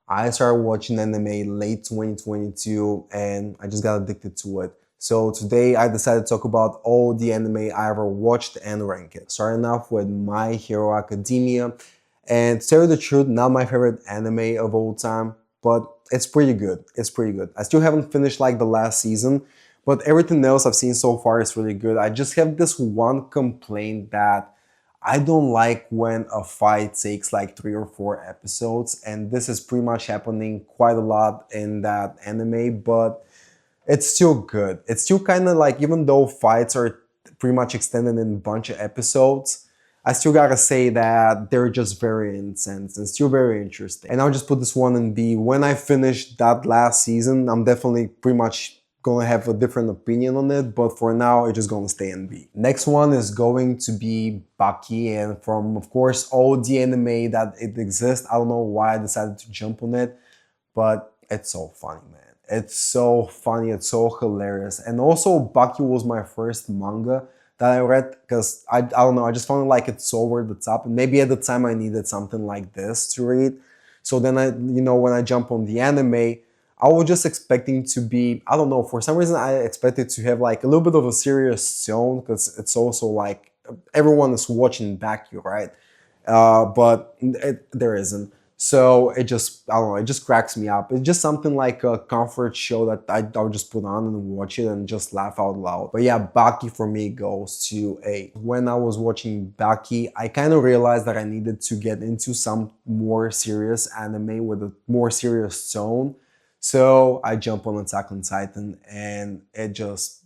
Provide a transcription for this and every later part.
I started watching anime late 2022 and I just got addicted to it. So today I decided to talk about all the anime I ever watched and rank it. Starting off with My Hero Academia. And to tell you the truth, not my favorite anime of all time, but it's pretty good. It's pretty good. I still haven't finished like the last season, but everything else I've seen so far is really good. I just have this one complaint that I don't like when a fight takes like 3 or 4 episodes, and this is pretty much happening quite a lot in that anime, but it's still good. It's still kind of like, even though fights are pretty much extended in a bunch of episodes, I still gotta say that they're just very intense and still very interesting. And I'll just put this one in B. When I finish that last season, I'm definitely pretty much gonna have a different opinion on it, but for now, it's just gonna stay in B. Next one is going to be Baki, and from, of course, all the anime that it exists, I don't know why I decided to jump on it, but it's so funny, man. It's so funny, it's so hilarious. And also, Baki was my first manga that I read because I don't know, I just found like it's so over the top. And maybe at the time I needed something like this to read. So then when I jump on the anime, I was just expecting to be, I don't know, for some reason I expected to have like a little bit of a serious tone because it's also like everyone is watching Baki, right? But there isn't. So it just, I don't know, it just cracks me up. It's just something like a comfort show that I'll just put on and watch it and just laugh out loud. But yeah, Baki for me goes to A. When I was watching Baki, I kind of realized that I needed to get into some more serious anime with a more serious tone. So I jump on Attack on Titan and it just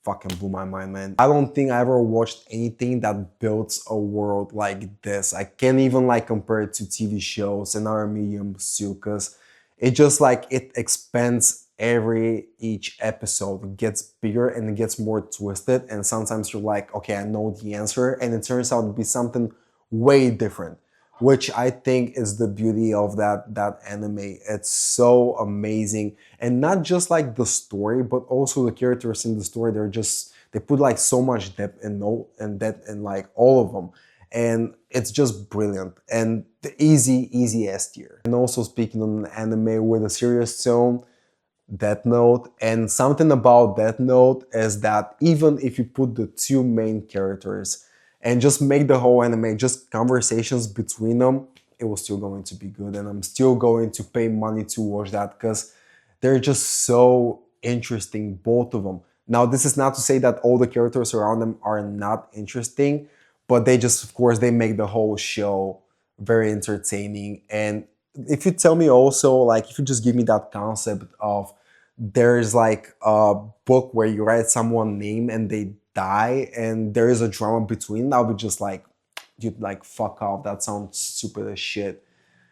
fucking blew my mind, man. I don't think I ever watched anything that builds a world like this. I can't even like compare it to TV shows and other mediums too, because it just like it expands each episode. It gets bigger and it gets more twisted. And sometimes you're like, okay, I know the answer, and it turns out to be something way different, which I think is the beauty of that anime. It's so amazing, and not just like the story, but also the characters in the story. They put like so much depth and no and depth in like all of them, and it's just brilliant and the easy S tier. And also speaking on an anime with a serious tone, Death Note. And something about Death Note is that even if you put the two main characters and just make the whole anime just conversations between them, it was still going to be good. And I'm still going to pay money to watch that because they're just so interesting, both of them. Now, this is not to say that all the characters around them are not interesting, but they just, of course, they make the whole show very entertaining. And if you tell me also, like, if you just give me that concept of there's like a book where you write someone's name and they die and there is a drama between, I'll be just like, you'd like fuck off. That sounds stupid as shit.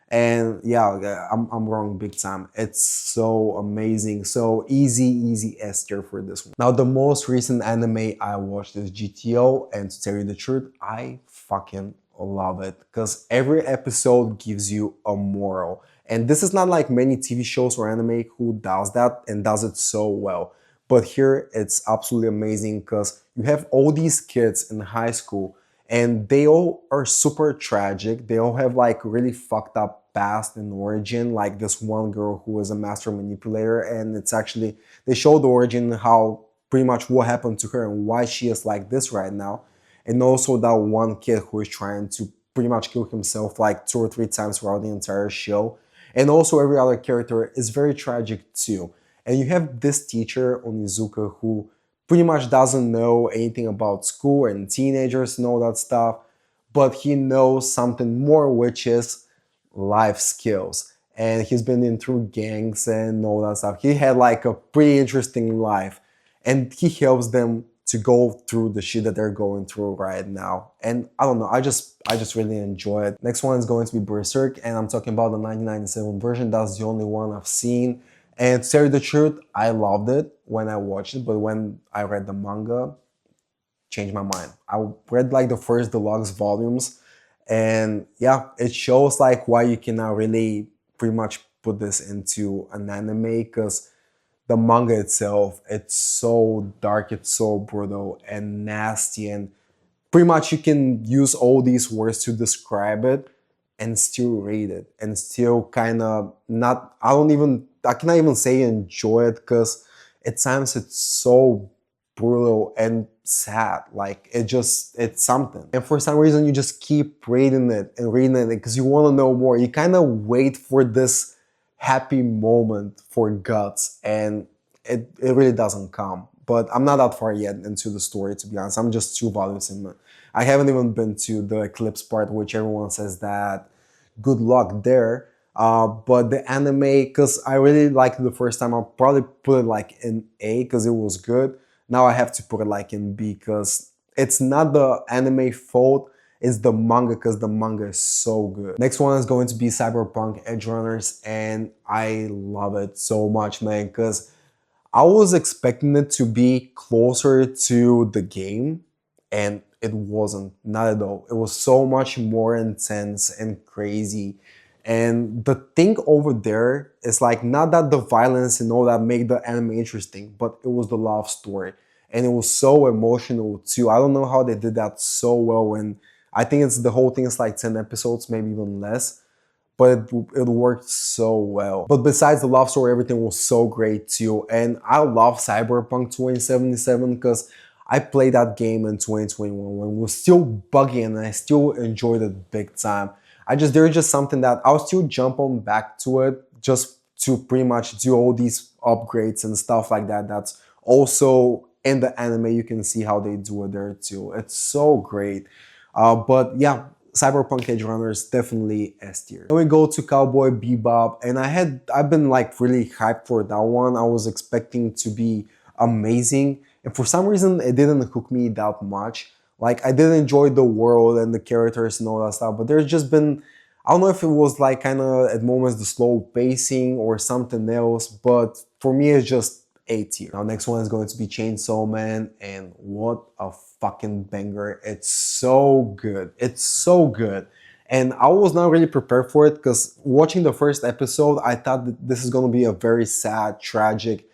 And yeah, I'm wrong big time. It's so amazing. So easy S tier for this one. Now, the most recent anime I watched is GTO, and to tell you the truth, I fucking love it because every episode gives you a moral. And this is not like many TV shows or anime who does that and does it so well. But here it's absolutely amazing because you have all these kids in high school and they all are super tragic. They all have like really fucked up past and origin. Like this one girl who was a master manipulator, and it's actually, they show the origin, how pretty much what happened to her and why she is like this right now. And also that one kid who is trying to pretty much kill himself like 2 or 3 times throughout the entire show. And also every other character is very tragic too. And you have this teacher, Onizuka, who pretty much doesn't know anything about school and teenagers and all that stuff, but he knows something more, which is life skills. And he's been in through gangs and all that stuff. He had like a pretty interesting life, and he helps them to go through the shit that they're going through right now. And I don't know, I just really enjoy it. Next one is going to be Berserk, and I'm talking about the 1997 version. That's the only one I've seen. And to tell you the truth, I loved it when I watched it, but when I read the manga, changed my mind. I read like the first deluxe volumes, and yeah, it shows like why you cannot really pretty much put this into an anime, because the manga itself, it's so dark, it's so brutal and nasty, and pretty much you can use all these words to describe it, and still read it and still kind of not, I cannot even say enjoy it because at times it's so brutal and sad. Like it's something. And for some reason, you just keep reading it and reading it because you want to know more. You kind of wait for this happy moment for Guts, and it really doesn't come. But I'm not that far yet into the story, to be honest. I'm just 2 volumes in. I haven't even been to the eclipse part, which everyone says that good luck there. But the anime, because I really liked it the first time, I'll probably put it like in A because it was good. Now I have to put it like in B because it's not the anime fault, it's the manga because the manga is so good. Next one is going to be Cyberpunk Edge Runners, and I love it so much, man, because I was expecting it to be closer to the game, and it wasn't, not at all. It was so much more intense and crazy. And the thing over there is like not that the violence and all that made the anime interesting, but it was the love story. And it was so emotional too. I don't know how they did that so well. And I think it's the whole thing is like 10 episodes, maybe even less, but it worked so well. But besides the love story, everything was so great too. And I love Cyberpunk 2077 because I played that game in 2021 when it was still buggy and I still enjoyed it big time. There's just something that I'll still jump on back to it just to pretty much do all these upgrades and stuff like that. That's also in the anime. You can see how they do it there too. It's so great. But yeah, Cyberpunk Edge Runners definitely S tier. Then we go to Cowboy Bebop, and I've been like really hyped for that one. I was expecting to be amazing, and for some reason it didn't hook me that much. Like I did enjoy the world and the characters and all that stuff, but there's just been, I don't know if it was like kind of at moments the slow pacing or something else, but for me it's just A tier. Now next one is going to be Chainsaw Man, and what a fucking banger. It's so good. It's so good. And I was not really prepared for it because watching the first episode, I thought that this is going to be a very sad, tragic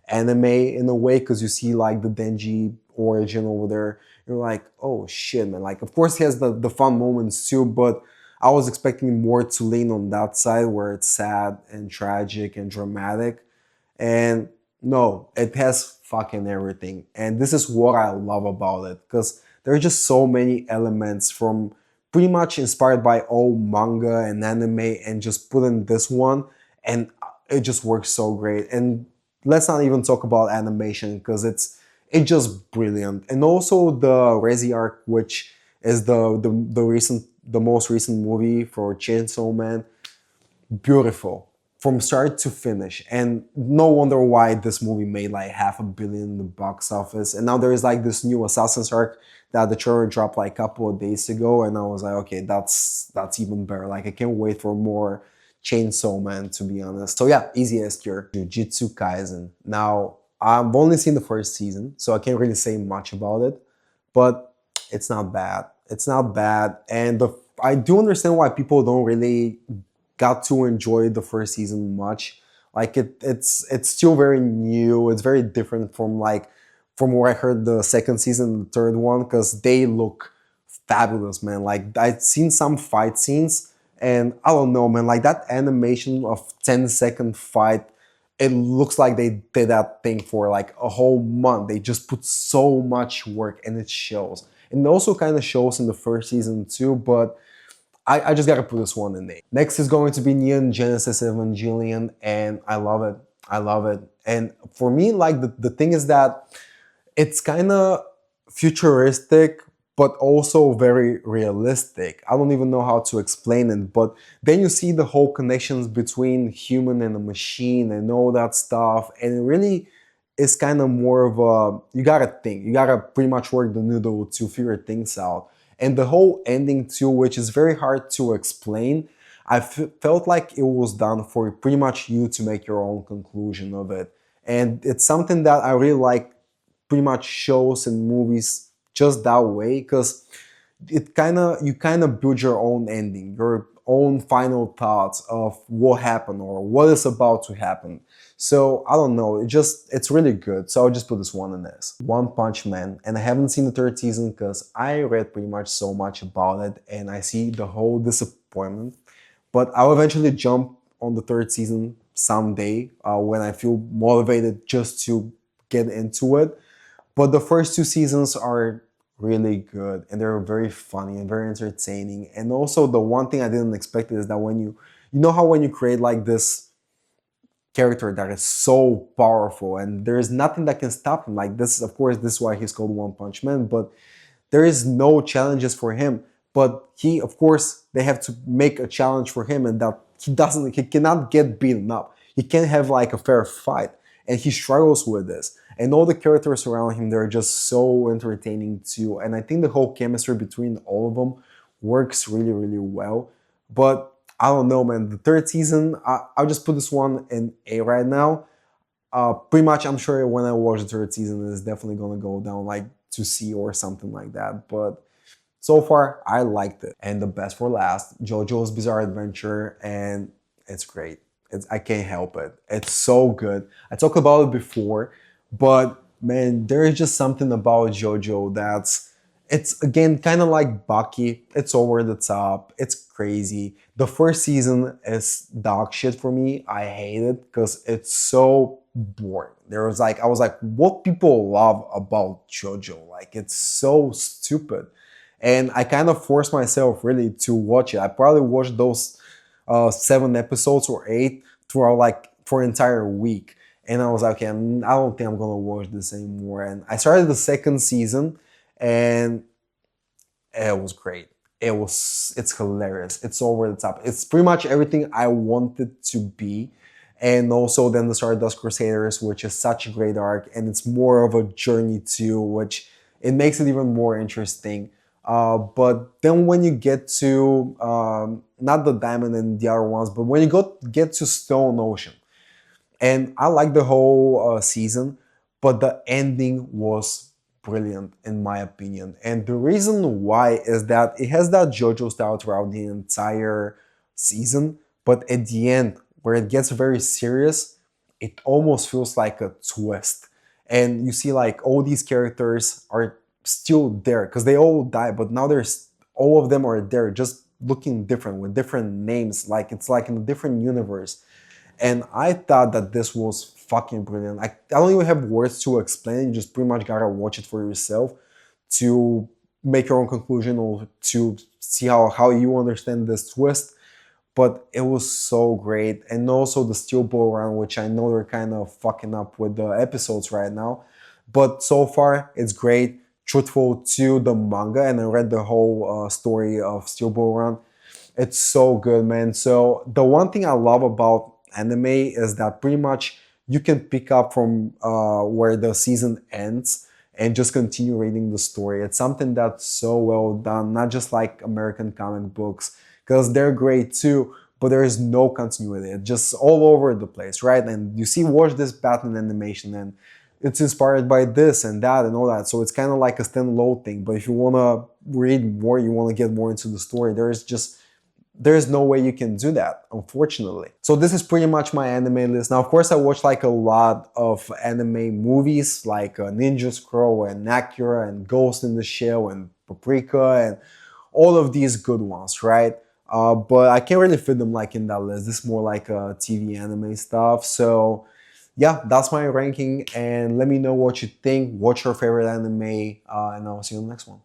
anime in a way because you see like the Denji origin over there. You're like, oh shit, man. Like, of course, he has the fun moments too, but I was expecting more to lean on that side where it's sad and tragic and dramatic. And no, it has fucking everything. And this is what I love about it because there are just so many elements from pretty much inspired by all manga and anime and just put in this one, and it just works so great. And let's not even talk about animation because it's just brilliant. And also the Resi arc, which is the most recent movie for Chainsaw Man, beautiful from start to finish. And no wonder why this movie made like $500 million in the box office. And now there is like this new Assassin's arc that the trailer dropped like a couple of days ago, and I was like, okay, that's even better. Like I can't wait for more Chainsaw Man, to be honest. So yeah, easy S tier. Jujutsu Kaisen. Now I've only seen the first season, so I can't really say much about it, but it's not bad. It's not bad, and I do understand why people don't really got to enjoy the first season much. Like it's still very new. It's very different from where I heard the second season, the third one, because they look fabulous, man. Like I've seen some fight scenes, and I don't know, man. Like that animation of 10-second fight, it looks like they did that thing for like a whole month. They just put so much work, and it shows. And it also kind of shows in the first season too, but I just gotta put this one in there. Next is going to be Neon Genesis Evangelion, and I love it. I love it. And for me, like the thing is that it's kind of futuristic, but also very realistic. I don't even know how to explain it, but then you see the whole connections between human and a machine and all that stuff, and it really is kind of more of a, you gotta think, you gotta pretty much work the noodle to figure things out. And the whole ending too, which is very hard to explain, felt like it was done for pretty much you to make your own conclusion of it. And it's something that I really like pretty much shows and movies just that way, because you kind of build your own ending, your own final thoughts of what happened or what is about to happen. So I don't know, it's really good. So I'll just put this one in this. One Punch Man, and I haven't seen the third season because I read pretty much so much about it and I see the whole disappointment. But I'll eventually jump on the third season someday when I feel motivated just to get into it. But the first two seasons are really good and they're very funny and very entertaining. And also the one thing I didn't expect is that you know how when you create like this character that is so powerful and there's nothing that can stop him. Like this, of course, this is why he's called One Punch Man, but there is no challenges for him. But he, of course, they have to make a challenge for him and that he cannot get beaten up. He can't have like a fair fight. And he struggles with this. And all the characters around him, they're just so entertaining too. And I think the whole chemistry between all of them works really, really well. But I don't know, man. The third season, I'll just put this one in A right now. Pretty much, I'm sure when I watch the third season, it's definitely gonna go down like to C or something like that. But so far, I liked it. And the best for last, JoJo's Bizarre Adventure, and it's great. I can't help it. It's so good. I talked about it before, but man, there is just something about JoJo it's again kind of like Bucky. It's over the top. It's crazy. The first season is dog shit for me. I hate it because it's so boring. I was like, what people love about JoJo? Like, it's so stupid. And I kind of forced myself really to watch it. I probably watched those 7 episodes or 8 throughout like for an entire week. And I was like, okay, I don't think I'm gonna watch this anymore. And I started the second season and it was great. It's hilarious. It's over the top. It's pretty much everything I wanted to be. And also then the Stardust Crusaders, which is such a great arc, and it's more of a journey too, which it makes it even more interesting. But then when you get to not the Diamond and the other ones, but when you get to Stone Ocean, and I like the whole season, but the ending was brilliant in my opinion. And the reason why is that it has that JoJo style throughout the entire season, but at the end, where it gets very serious, it almost feels like a twist. And you see like all these characters are still there because they all die, but now there's all of them are there just looking different with different names, like it's like in a different universe. And I thought that this was fucking brilliant. I don't even have words to explain it. You just pretty much gotta watch it for yourself to make your own conclusion or to see how you understand this twist. But it was so great. And also the Steel Ball Run, which I know they're kind of fucking up with the episodes right now. But so far, it's great. Truthful to the manga, and I read the whole story of Steel Ball Run. It's so good, man. So the one thing I love about anime is that pretty much you can pick up from where the season ends and just continue reading the story. It's something that's so well done, not just like American comic books, because they're great too, but there is no continuity. It's just all over the place, right? And you see, watch this Batman animation and it's inspired by this and that and all that. So it's kind of like a standalone thing. But if you want to read more, you want to get more into the story, there's no way you can do that, unfortunately. So this is pretty much my anime list. Now, of course, I watch like a lot of anime movies like Ninja Scroll and Akira and Ghost in the Shell and Paprika and all of these good ones, right? But I can't really fit them like in that list. This is more like TV anime stuff. So yeah, that's my ranking. And let me know what you think. What's your favorite anime? And I'll see you in the next one.